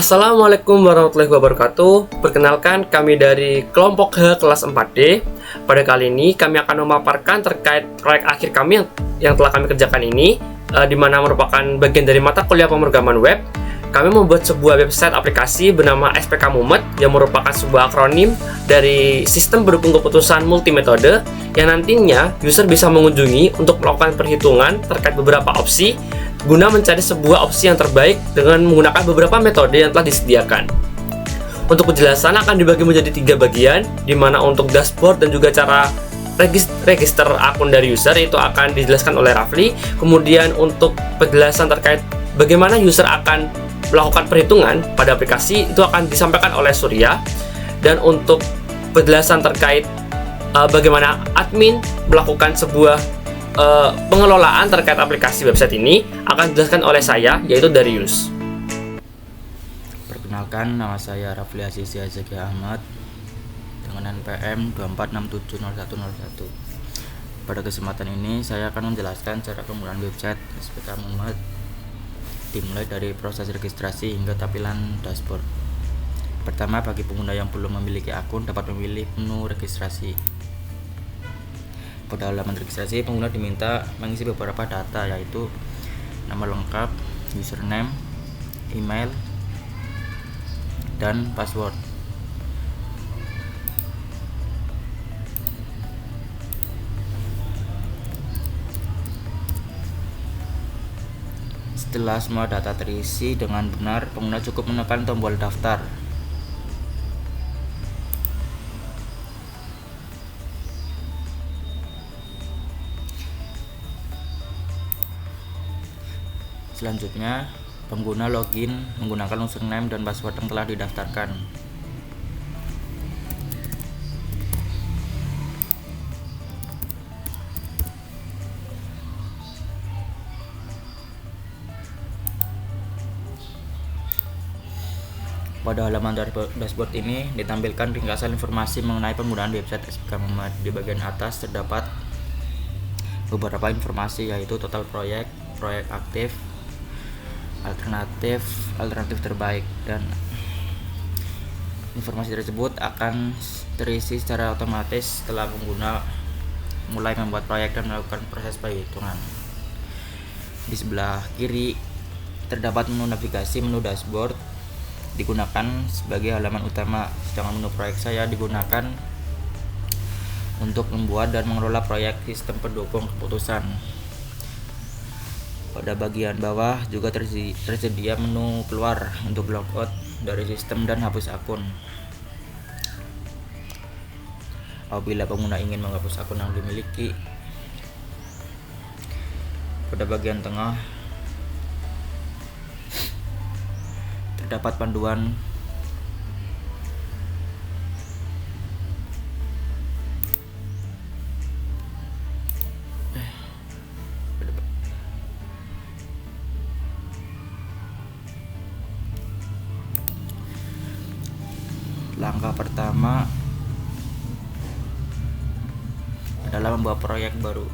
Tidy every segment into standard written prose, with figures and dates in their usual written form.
Assalamualaikum warahmatullahi wabarakatuh. Perkenalkan, kami dari kelompok H kelas 4D. Pada kali ini kami akan memaparkan terkait proyek akhir kami yang telah kami kerjakan ini, di mana merupakan bagian dari mata kuliah pemrograman web. Kami membuat sebuah website aplikasi bernama SPK Mumet yang merupakan sebuah akronim dari Sistem Pendukung Keputusan Multimetode yang nantinya user bisa mengunjungi untuk melakukan perhitungan terkait beberapa opsi guna mencari sebuah opsi yang terbaik dengan menggunakan beberapa metode yang telah disediakan. Untuk penjelasan akan dibagi menjadi 3 bagian, di mana untuk dashboard dan juga cara register akun dari user itu akan dijelaskan oleh Rafli. Kemudian untuk penjelasan terkait bagaimana user akan melakukan perhitungan pada aplikasi itu akan disampaikan oleh Surya. Dan untuk penjelasan terkait bagaimana admin melakukan sebuah pengelolaan terkait aplikasi website ini akan dijelaskan oleh saya, yaitu Darius. Perkenalkan, nama saya Rafli Azizi Azeki Ahmad dengan NPM 24670101. Pada kesempatan ini saya akan menjelaskan cara penggunaan website SPK Mumet, dimulai dari proses registrasi hingga tampilan dashboard. Pertama, bagi pengguna yang belum memiliki akun dapat memilih menu registrasi. Pada halaman registrasi, pengguna diminta mengisi beberapa data, yaitu nama lengkap, username, email, dan password. Setelah semua data terisi dengan benar, pengguna cukup menekan tombol daftar. Selanjutnya, pengguna login menggunakan username dan password yang telah didaftarkan. Pada halaman dashboard ini ditampilkan ringkasan informasi mengenai penggunaan website SPK Mumet. Di bagian atas terdapat beberapa informasi, yaitu total proyek, proyek aktif, alternatif terbaik, dan informasi tersebut akan terisi secara otomatis setelah pengguna mulai membuat proyek dan melakukan proses perhitungan. Di sebelah kiri terdapat menu navigasi. Menu dashboard digunakan sebagai halaman utama, sedangkan menu proyek saya digunakan untuk membuat dan mengelola proyek sistem pendukung keputusan. Pada bagian bawah juga tersedia menu keluar untuk logout dari sistem dan hapus akun. Apabila pengguna ingin menghapus akun yang dimiliki, pada bagian tengah terdapat panduan Langkah pertama adalah membuat proyek baru.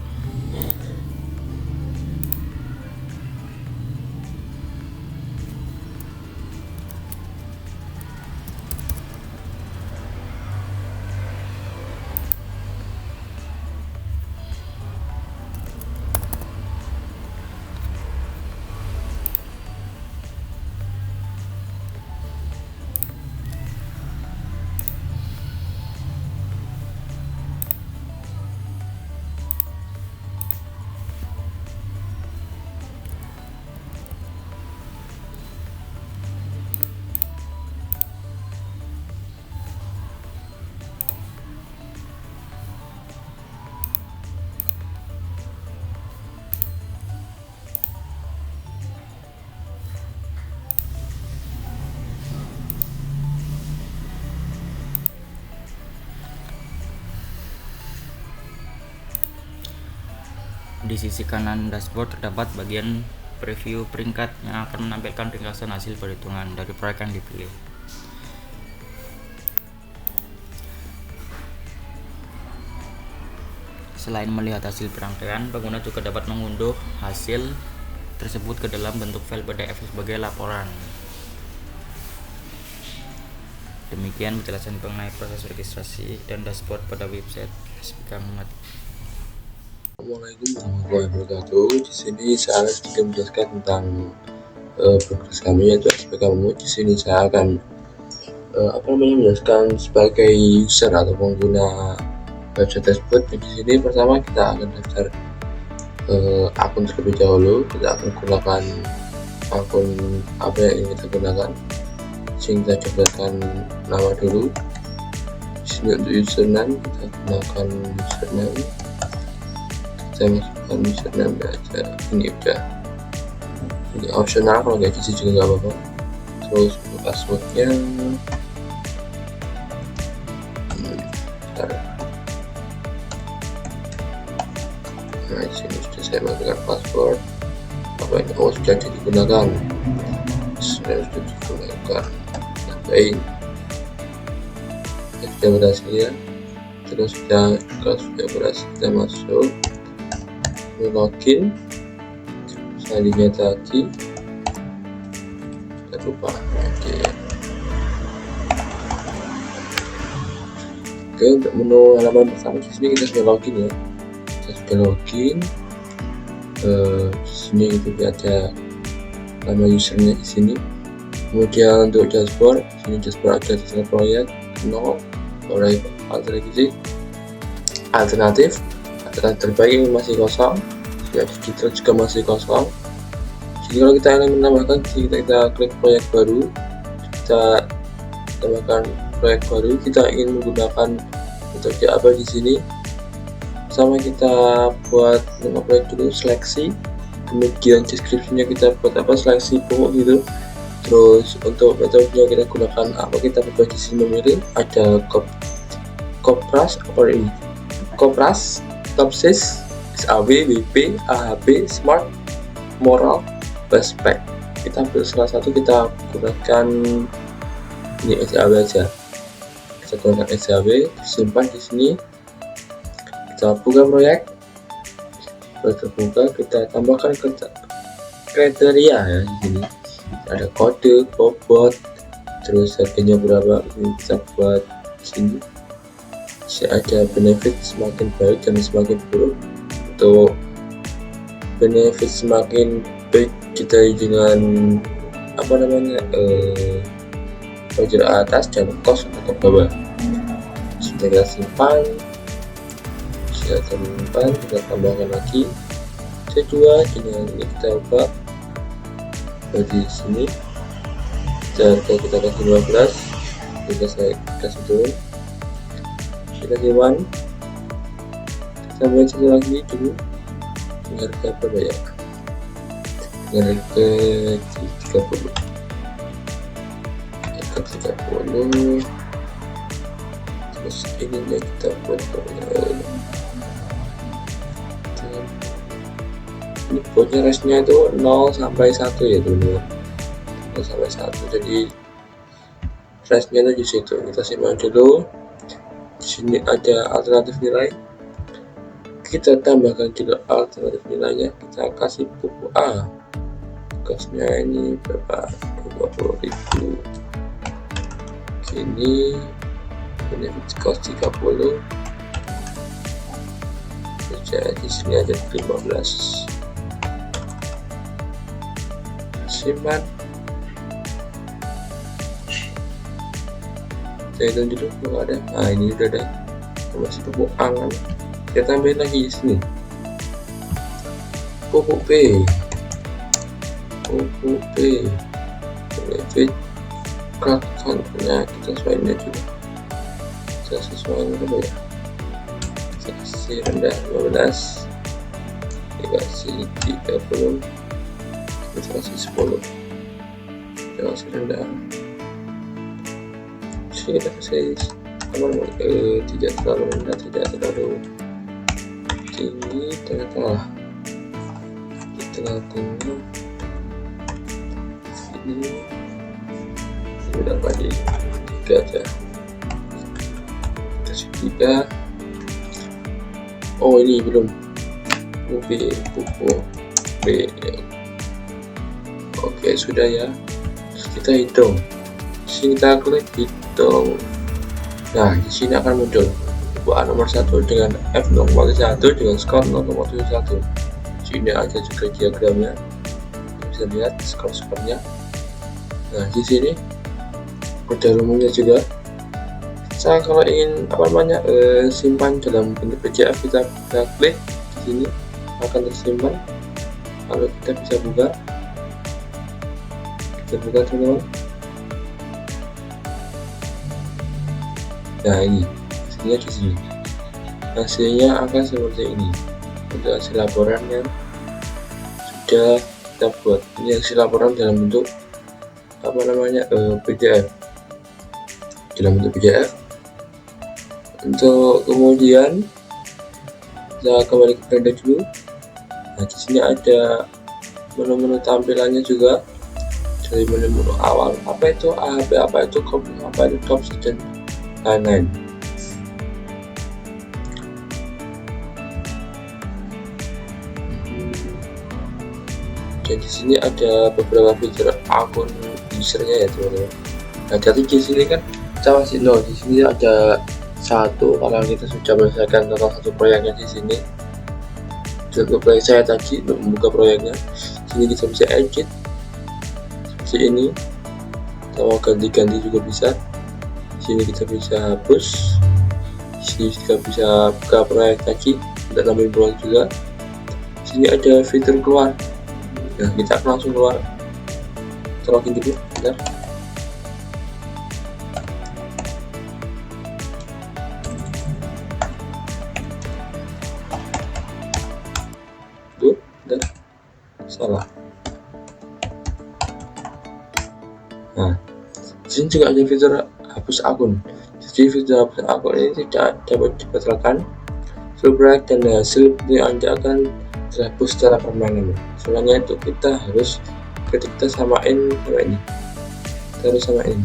Di sisi kanan dashboard terdapat bagian preview peringkat yang akan menampilkan ringkasan hasil perhitungan dari proyek yang dipilih. Selain melihat hasil perangkaian, pengguna juga dapat mengunduh hasil tersebut ke dalam bentuk file PDF sebagai laporan. Demikian penjelasan mengenai proses registrasi dan dashboard pada website SPK Muhammad. Assalamualaikum warahmatullahi wabarakatuh. Di sini saya sedikit menjelaskan tentang progres kami yaitu SPK Muhammad. Di sini saya akan menjelaskan sebagai user atau pengguna website tersebut. Di sini pertama kita akan daftar akun terlebih dahulu. Kita akan gunakan akun apa yang ingin kita gunakan. Sehingga kita cobakan nama dulu. Di sini untuk username kita gunakan username. Saya masukkan username aja, ini udah, ini opsional, kalau nggak diisi juga nggak apa-apa. Terus untuk passwordnya nah di sini sudah saya masukkan password. Apa ini? Oh, sudah digunakan, tambahin. Sudah berhasil ya. Terus sudah berhasil, kita masuk login. Selanjutnya tadi kita lupa. Oke, untuk menu halaman pertama di sini kita sudah login ya. Kita sudah login. Di sini itu ada nama usernya di sini. Kemudian untuk dashboard, di sini dashboard ada detail proyek 0, proyek alternatif terbaik masih kosong, ya digital juga masih kosong. Jadi kalau kita ingin menambahkan, kita klik proyek baru, kita tambahkan proyek baru. Kita ingin menggunakan metode apa di sini? Sama kita buat nama proyek dulu, seleksi, kemudian deskripsinya kita buat apa, seleksi pokok gitu. Terus untuk metodenya kita gunakan apa, kita buat di sini memilih ada Kopras, Kopras, Topsys, SAW, WP, AHP, Smart, Moral, Bestpack. Kita ambil salah satu, kita gunakan ini SAW aja. Kita gunakan SAW, disimpan di sini. Kita buka proyek. Setelah terbuka, kita tambahkan kriteria ya di sini. Ada kode, bobot, terus harganya berapa. Ini kita buat di sini. Ada benefit semakin baik dan semakin buruk. Untuk benefit semakin baik kita dengan wajar atas dan cost ke bawah. Sudah kita simpan, kita tambahkan lagi kedua dengan ini, kita ubah di sini. Kita kasih 15, saya kasih turun, kita kasih 1, tambahin satu lagi dulu dengan harga berapa ya, dengan harga 30, terus ininya kita buat ini buatnya restnya itu 0 sampai 1 ya teman-teman, 0 sampai 1, jadi restnya itu di situ. Kita simak dulu. Di sini ada alternatif nilai, kita tambahkan juga alternatif nilainya. Kita kasih buku A, costnya ini berapa, 20.000. Sini benefit cost 30, jadi di sini ada 15. Simpan. Saya hitung dulu kalau ada. Nah ini udah ada, masih pupuk angan. Kita tambahin lagi di sini. Pupuk B, benefit contohnya kita sesuaikan juga. Kita sesuaikan dulu ya. Kita kasih rendah 15, dikasih 30, kita kasih 10, kita kasih rendah. Kita kasih tidak terlalu rendah, tidak terlalu tinggi, tengah-tengah, di tengah-tengah. Ini berapa di 3 aja, kasih 3. Oh ini belum, pupuk B. Oke sudah ya. Terus kita hitung. Di sini kita klik hitung. Nah, di sini akan muncul buah nomor 1 dengan F0,1 dengan skor 0,71. Sini ada juga diagramnya, bisa lihat skor-skornya. Nah, di sini ada rumusnya juga. Saya kalau ingin simpan dalam bentuk PDF, kita klik di sini akan tersimpan. Lalu kita bisa buka teman-teman. Nah, ini hasilnya di sini. Hasilnya akan seperti ini. Untuk hasil laporan yang sudah kita buat. Ini hasil laporan dalam bentuk PDF. Dalam bentuk PDF. Untuk kemudian kita kembali ke Blender dulu. Nah, di sini ada menu-menu tampilannya juga. Dari menu-menu awal, apa itu AHP, apa itu copy, apa itu top dan lain-lain. Dan di sini ada beberapa fitur akun usernya ya teman-teman. Nah, jadi di sini kan kita masih di sini ada satu, kalau kita sudah menyelesaikan total satu proyeknya di sini. Untuk proyek saya tadi untuk membuka proyeknya, sini kita bisa edit seperti ini, atau ganti-ganti juga bisa. Sini kita bisa hapus, sini juga bisa buka proyek tadi, tidak nambahin proyek juga. Sini ada fitur keluar. Nah, kita akan langsung keluar. Kita login dulu, bentar. Salah. Nah, di sini juga ada fitur hapus akun. Jadi fitur hapus akun ini tidak dapat dibatalkan. Proyek dan hasil yang Anda akan terhapus secara permanen. Soalnya itu kita harus kita samain sama ini. Kita harus samain.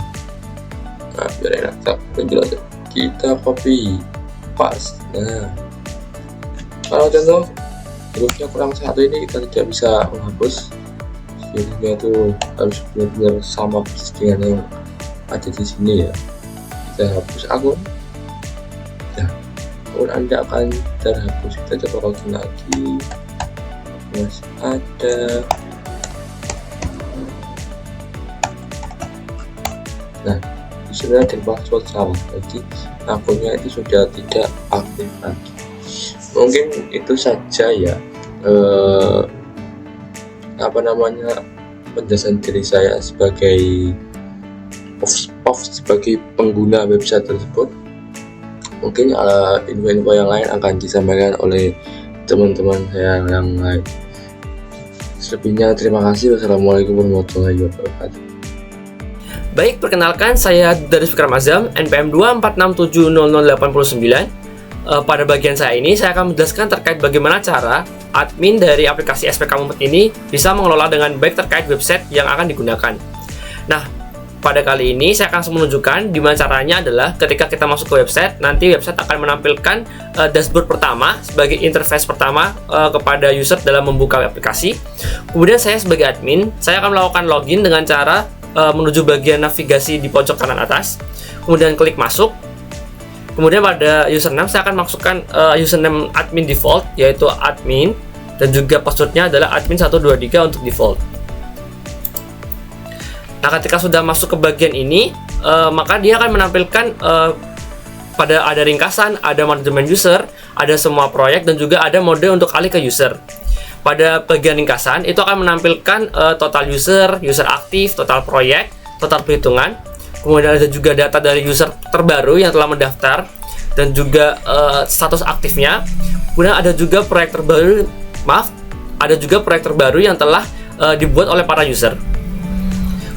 Nah, biar enak penjelasan. Kita copy, paste. Nah, kalau contoh hurufnya kurang satu ini kita tidak bisa menghapus, jadinya itu harus benar-benar sama persis dengan yang ada di sini ya. Kita hapus akun. Nah, akun Anda akan terhapus. Kita coba login lagi, masih ada. Nah, di sini ada password salah, jadi akunnya itu sudah tidak aktif lagi. Mungkin itu saja ya penjelasan diri saya sebagai sebagai pengguna website tersebut. Mungkin info-info yang lain akan disampaikan oleh teman-teman saya yang lain. Selebihnya terima kasih. Wassalamualaikum warahmatullahi wabarakatuh. Baik, perkenalkan saya dari Fikram Azam, NPM 246700089. Pada bagian saya ini, saya akan menjelaskan terkait bagaimana cara admin dari aplikasi SPK Mumpet ini bisa mengelola dengan baik terkait website yang akan digunakan. Nah, pada kali ini saya akan menunjukkan dimana caranya adalah ketika kita masuk ke website, nanti website akan menampilkan dashboard pertama sebagai interface pertama kepada user dalam membuka aplikasi. Kemudian saya sebagai admin, saya akan melakukan login dengan cara menuju bagian navigasi di pojok kanan atas, kemudian klik masuk. Kemudian pada username saya akan masukkan username admin default, yaitu admin, dan juga passwordnya adalah admin123 untuk default. Nah, ketika sudah masuk ke bagian ini, maka dia akan menampilkan pada ada ringkasan, ada manajemen user, ada semua proyek, dan juga ada mode untuk alih ke user. Pada bagian ringkasan itu akan menampilkan total user, user aktif, total proyek, total perhitungan. Kemudian ada juga data dari user terbaru yang telah mendaftar dan juga status aktifnya. Kemudian ada juga proyek terbaru, ada juga proyek terbaru yang telah dibuat oleh para user.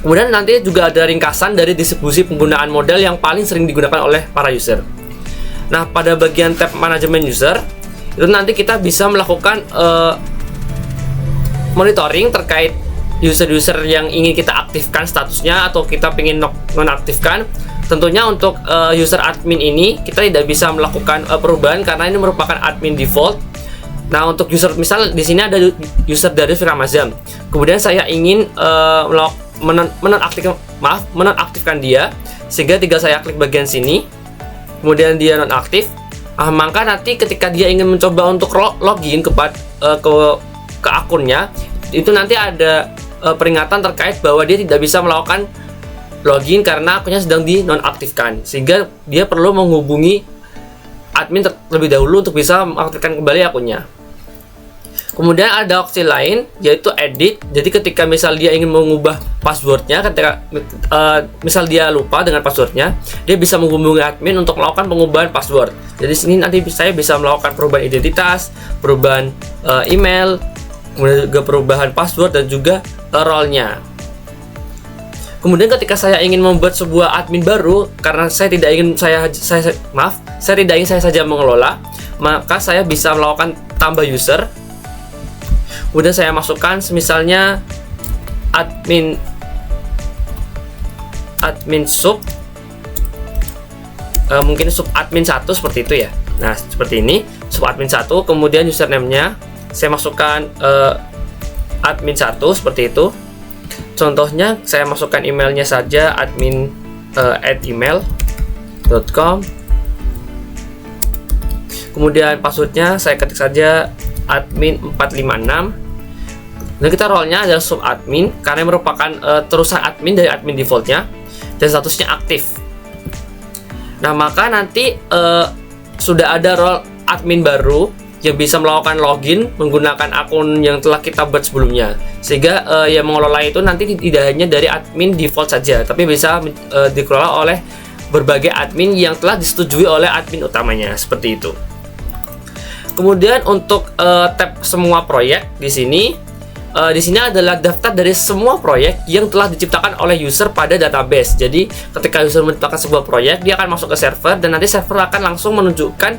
Kemudian nanti juga ada ringkasan dari distribusi penggunaan model yang paling sering digunakan oleh para user. Nah, pada bagian tab manajemen user itu nanti kita bisa melakukan monitoring terkait user-user yang ingin kita aktifkan statusnya atau kita ingin nonaktifkan. Tentunya untuk user admin ini kita tidak bisa melakukan perubahan karena ini merupakan admin default. Nah, untuk user, misal di sini ada user dari Fikram Azam. Kemudian saya ingin menonaktifkan dia, sehingga tinggal saya klik bagian sini, kemudian dia nonaktif. Maka nanti ketika dia ingin mencoba untuk login ke akunnya, itu nanti ada peringatan terkait bahwa dia tidak bisa melakukan login karena akunnya sedang dinonaktifkan, sehingga dia perlu menghubungi admin terlebih dahulu untuk bisa mengaktifkan kembali akunnya. Kemudian ada opsi lain yaitu edit. Jadi ketika misal dia ingin mengubah passwordnya, ketika misal dia lupa dengan passwordnya, dia bisa menghubungi admin untuk melakukan pengubahan password. Jadi sini nanti saya bisa melakukan perubahan identitas, perubahan email, kemudian juga perubahan password dan juga role-nya. Kemudian ketika saya ingin membuat sebuah admin baru, karena saya tidak ingin saya tidak ingin saya saja mengelola, maka saya bisa melakukan tambah user. Kemudian saya masukkan misalnya admin sub, mungkin sub admin 1 seperti itu ya. Nah, seperti ini, sub admin 1, kemudian username-nya saya masukkan admin 1 seperti itu. Contohnya saya masukkan emailnya saja admin @email.com. Kemudian passwordnya saya ketik saja admin 456. Dan kita role-nya adalah sub admin karena merupakan terusan admin dari admin defaultnya, dan statusnya aktif. Nah, maka nanti sudah ada role admin baru yang bisa melakukan login menggunakan akun yang telah kita buat sebelumnya, sehingga yang mengelola itu nanti tidak hanya dari admin default saja, tapi bisa dikelola oleh berbagai admin yang telah disetujui oleh admin utamanya, seperti itu. Kemudian untuk tab semua proyek di sini adalah daftar dari semua proyek yang telah diciptakan oleh user pada database. Jadi ketika user menciptakan sebuah proyek, dia akan masuk ke server, dan nanti server akan langsung menunjukkan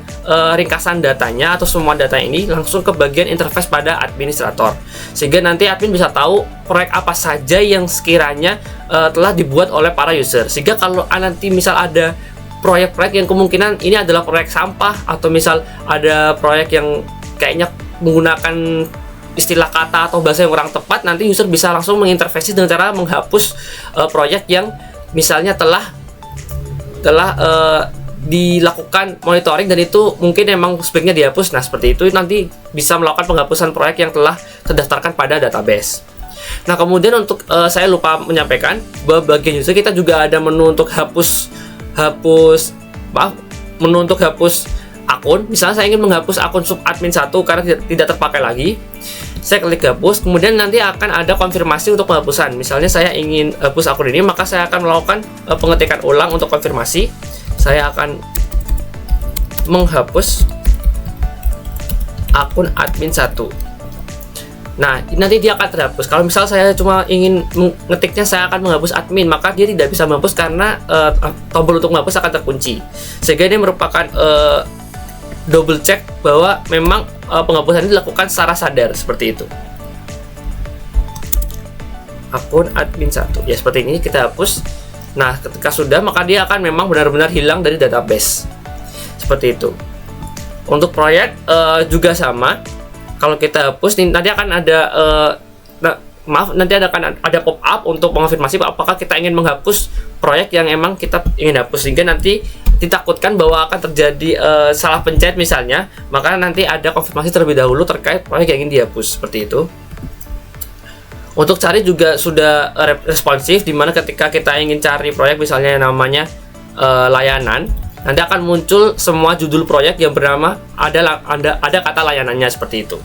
ringkasan datanya atau semua data ini langsung ke bagian interface pada administrator, sehingga nanti admin bisa tahu proyek apa saja yang sekiranya telah dibuat oleh para user. Sehingga kalau nanti misal ada proyek-proyek yang kemungkinan ini adalah proyek sampah, atau misal ada proyek yang kayaknya menggunakan istilah kata atau bahasa yang kurang tepat, nanti user bisa langsung mengintervensi dengan cara menghapus proyek yang misalnya telah dilakukan monitoring dan itu mungkin memang sebaiknya dihapus. Nah, seperti itu nanti bisa melakukan penghapusan proyek yang telah terdaftarkan pada database. Nah, kemudian untuk saya lupa menyampaikan bahwa bagian user kita juga ada menu untuk menu untuk hapus akun. Misalnya saya ingin menghapus akun sub admin 1 karena tidak terpakai lagi, saya klik hapus, kemudian nanti akan ada konfirmasi untuk penghapusan. Misalnya saya ingin hapus akun ini, maka saya akan melakukan pengetikan ulang untuk konfirmasi. Saya akan menghapus akun admin 1. Nah, nanti dia akan terhapus. Kalau misal saya cuma ingin mengetiknya saya akan menghapus admin, maka dia tidak bisa menghapus karena tombol untuk menghapus akan terkunci. Sehingga ini merupakan double check bahwa memang penghapusan ini dilakukan secara sadar, seperti itu. Akun admin 1 ya, seperti ini kita hapus. Nah, ketika sudah, maka dia akan memang benar-benar hilang dari database, seperti itu. Untuk proyek juga sama. Kalau kita hapus, nanti akan ada akan ada pop up untuk mengonfirmasi apakah kita ingin menghapus proyek yang emang kita ingin hapus, sehingga nanti ditakutkan bahwa akan terjadi salah pencet misalnya, maka nanti ada konfirmasi terlebih dahulu terkait proyek yang ingin dihapus, seperti itu. Untuk cari juga sudah responsif, dimana ketika kita ingin cari proyek misalnya yang namanya layanan, nanti akan muncul semua judul proyek yang bernama ada kata layanannya, seperti itu.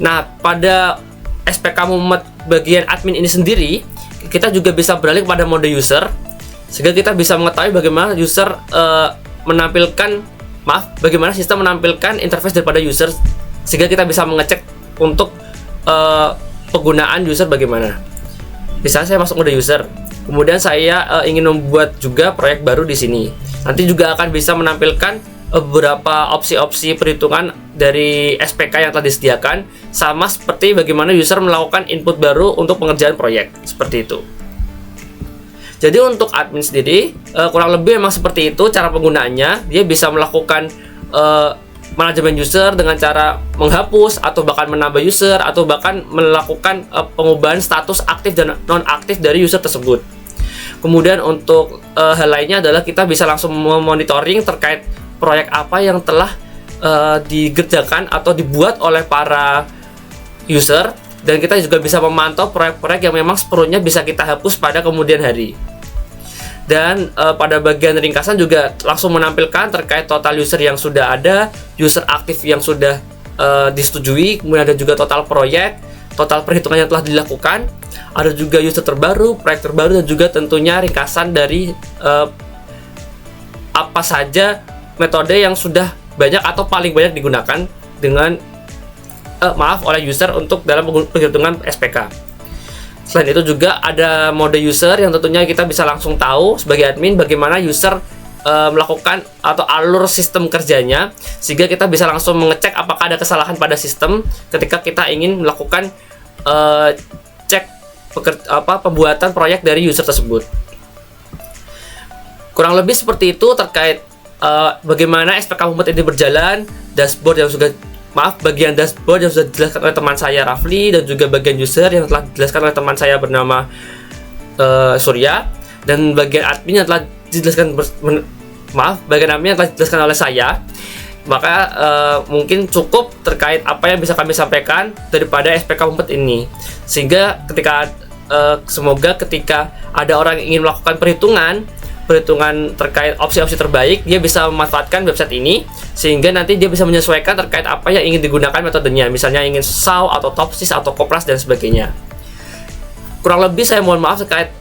Nah, pada SPK Mumet bagian admin ini sendiri, kita juga bisa beralih kepada mode user, sehingga kita bisa mengetahui bagaimana user bagaimana sistem menampilkan interface daripada user, sehingga kita bisa mengecek untuk penggunaan user bagaimana. Misalnya saya masuk mode user, kemudian saya ingin membuat juga proyek baru di sini. Nanti juga akan bisa menampilkan beberapa opsi-opsi perhitungan dari SPK yang telah disediakan, sama seperti bagaimana user melakukan input baru untuk pengerjaan proyek, seperti itu. Jadi untuk admin sendiri kurang lebih memang seperti itu cara penggunaannya. Dia bisa melakukan manajemen user dengan cara menghapus atau bahkan menambah user atau bahkan melakukan pengubahan status aktif dan non-aktif dari user tersebut. Kemudian untuk hal lainnya adalah kita bisa langsung memonitoring terkait proyek apa yang telah digerjakan atau dibuat oleh para user, dan kita juga bisa memantau proyek-proyek yang memang sepenuhnya bisa kita hapus pada kemudian hari. Dan pada bagian ringkasan juga langsung menampilkan terkait total user yang sudah ada, user aktif yang sudah disetujui, kemudian ada juga total proyek, total perhitungan yang telah dilakukan, ada juga user terbaru, proyek terbaru, dan juga tentunya ringkasan dari apa saja metode yang sudah banyak atau paling banyak digunakan dengan oleh user untuk dalam penghitungan SPK. Selain itu juga ada mode user yang tentunya kita bisa langsung tahu sebagai admin bagaimana user melakukan atau alur sistem kerjanya, sehingga kita bisa langsung mengecek apakah ada kesalahan pada sistem ketika kita ingin melakukan cek pembuatan proyek dari user tersebut. Kurang lebih seperti itu terkait bagaimana SPK Mumet ini berjalan, bagian dashboard yang sudah dijelaskan oleh teman saya Rafli, dan juga bagian user yang telah dijelaskan oleh teman saya bernama Surya, dan bagian admin yang telah dijelaskan bagian admin yang telah dijelaskan oleh saya. Maka mungkin cukup terkait apa yang bisa kami sampaikan daripada SPK Mumet ini, sehingga semoga ketika ada orang yang ingin melakukan perhitungan terkait opsi-opsi terbaik, dia bisa memanfaatkan website ini, sehingga nanti dia bisa menyesuaikan terkait apa yang ingin digunakan metodenya, misalnya ingin SAW atau TOPSIS atau Koplas dan sebagainya. Kurang lebih saya mohon maaf terkait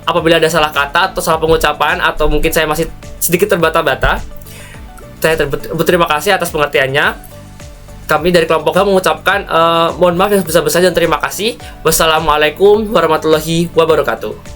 apabila ada salah kata atau salah pengucapan, atau mungkin saya masih sedikit terbata-bata. Saya berterima kasih atas pengertiannya. Kami dari kelompok H mengucapkan mohon maaf yang sebesar-besarnya dan terima kasih. Wassalamualaikum warahmatullahi wabarakatuh.